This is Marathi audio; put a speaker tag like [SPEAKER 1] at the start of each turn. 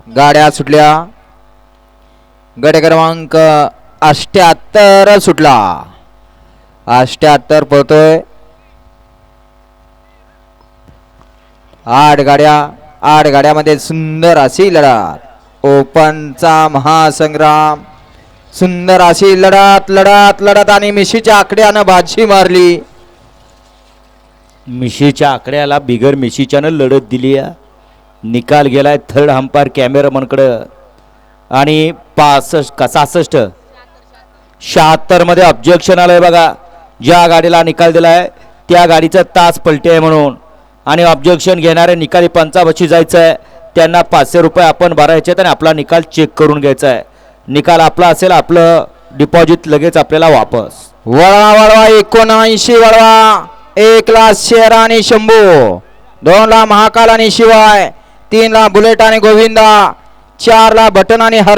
[SPEAKER 1] गाड्या सुटल्या. गट क्रमांक 78 सुटला. 78 पळतोय. 8 गाड्यामध्ये सुंदर अशी लढत. ओपनचा महासंग्राम. सुंदर अशी लढत आणि मिशीच्या आकड्यानं बाजी मारली.
[SPEAKER 2] मिशीच्या आकड्याला बिगर मिशीच्यानं लढत दिली. निकाल गेलाय थर्ड अंपायर कॅमेरामनकडे आणि 76 मध्ये ऑब्जेक्शन आलंय बघा. ज्या गाडीला निकाल दिलाय त्या गाडीचं तास पलटी आहे म्हणून आणि ऑब्जेक्शन घेणारे निकाली पंचावशी जायचं आहे. त्यांना 500 रुपये आपण भरायचे आणि आपला निकाल चेक करून घ्यायचा आहे. निकाल आपला असेल आपलं डिपॉझिट लगेच आपल्याला वापस.
[SPEAKER 1] वळवा 79 वळवा. 1 ला शेर आणि शंभू. 2 ला महाकाल आणि शिवाय. 3 ला बुलेट आणि गोविंदा. 4 ला बटन आणि हर